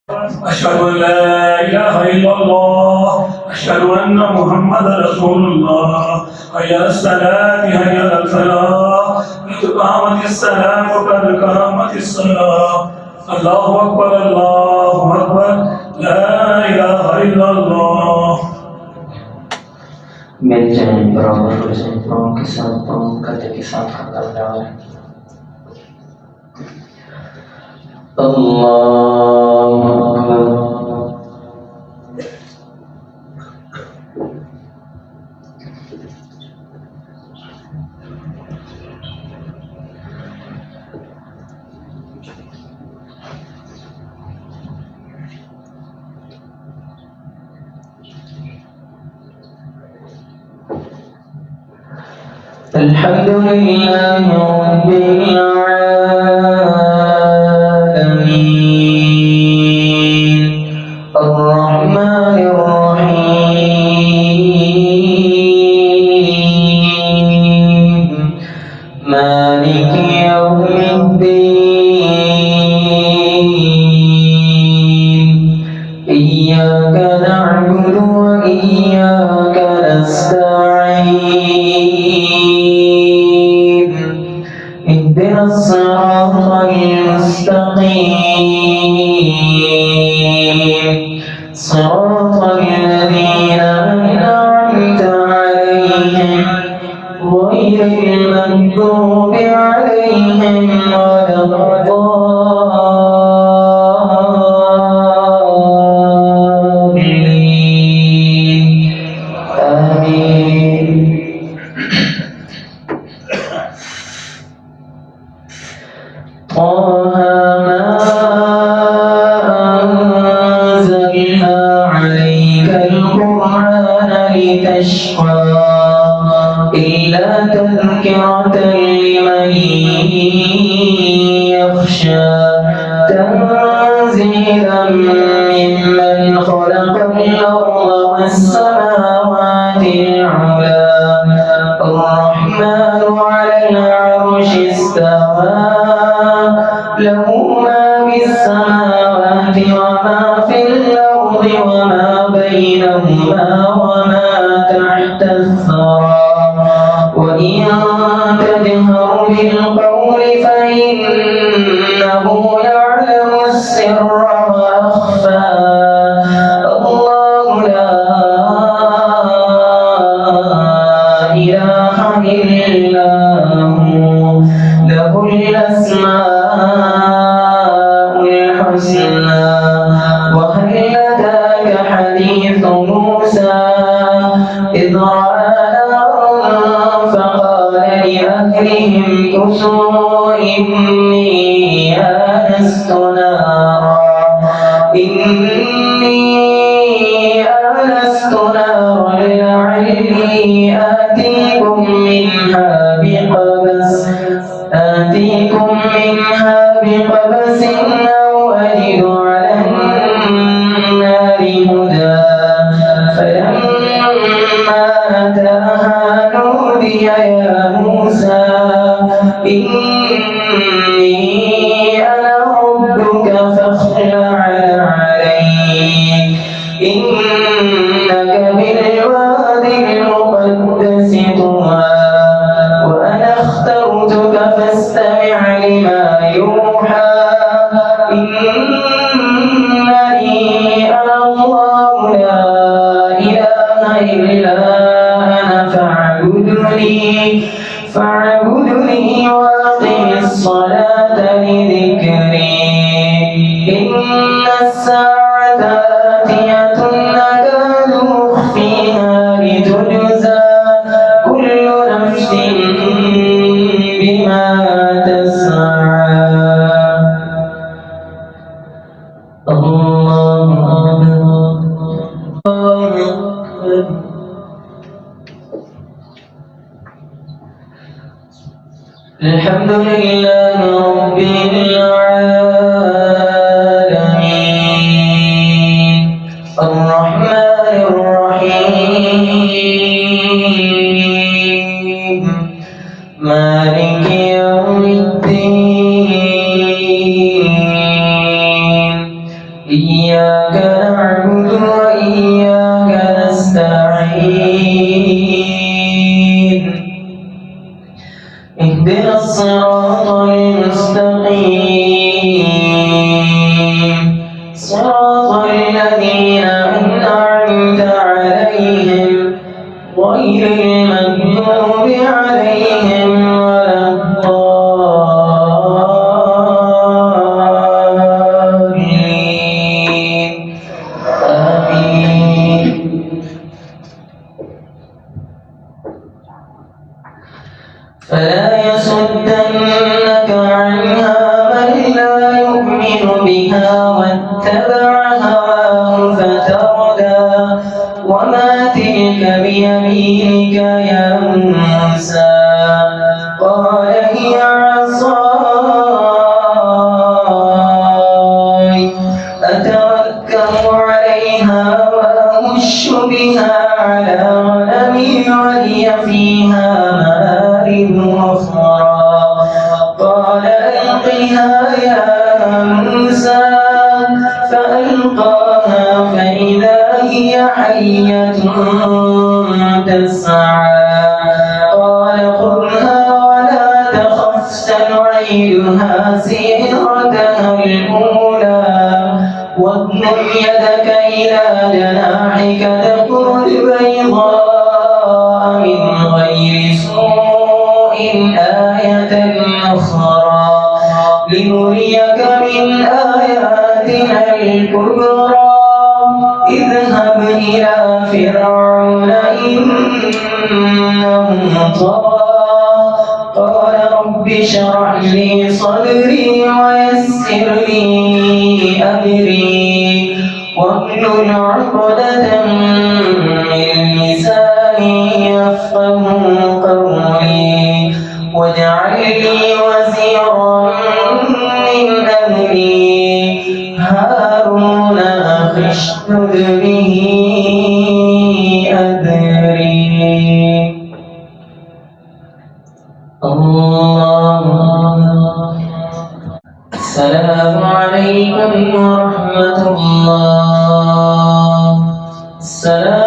أشهد أن لا إله إلا الله أشهد أن محمدا رسول الله حي على الصلاة حي على الفلاح قد قامت الصلاة وقد قامت الصلاة الله أكبر الله أكبر لا إله إلا الله मेरे जन्म बराबर से पाँव के साथ पाँव कदम के साथ कदम डालें। अल्लाह अल्हम्दुलिल्लाह रब्बिल आलमीन अर्रहमानिर रहीम मालिकि यौमिद्दीन इय्याका नअबुदु व इय्याका नस्तa'ीन اهدنا الصراط المستقيم صراط الذين أنعمت عليهم غير المغضوب عليهم ولا الضالين آمين طه ما أنزلنا عليك القرآن لتشقى إلا تذكرة لمن يخشى تنزيلا ممن خلق الأرض والسماوات العلى الرحمن على العرش استوى له ما في السماوات وما في الأرض وما بينهما وما تحت الثرى وإن تجهر بالقول فإنه يعلم السر وأخفى الله لا إله إلا هو له الأسماء الحسنى وهل أتاك حديث موسى إذ رأى نارا فقال لأهلهم كثوا إني آنست نارا لعلي آتيكم منها بقبس أو أجد على النار هدى فلما أتاها نودي يا موسى إني أنا ربك فاخلع عليك إنك بالوادي المقدس طوى وأنا اخترتك فاستمع لما يوحى إنني أنا الله لا إله إلا أنا فاعبدني وأقم الصلاة لذكري إن الساعة آتية أكاد أخفيها لتجزى كل نفس بما تسعى الله أكبر الحمد لله رب العالمين الرحمن الرحيم مالك يوم الدين إياك نعبد وإياك نستعين اهدنا الصراط المستقيم صراط الذين أنعمت عليهم غير المغضوب عليهم ولا الضالين آمين. فلا يصدنك عنها من لا يؤمن بها واتبع هواه فتردى وما تلك بيمينك يا موسى قال هي عصاي أتوكل عليها وأهش بها على غنمي ولي فيها مآرب أخرى قال ألقها يا موسى فألقاها فإذا هي حية تسعى قال خذها ولا تخف سنعيدها سيرتها الأولى واضمم يدك إلى جناحك تخرج بيضاء من غير سوء آية أخرى لنريك من آياتنا الكبرى اذهب إلى فرعون إنه طغى قال رب اشرح لي صدري ويسر لي أمري واحلل عقدة من لساني يفقهوا قولي واجعل لي وزيرا من أمري هارون أخي اشدد به أذري. السلام عليكم ورحمة الله. السلام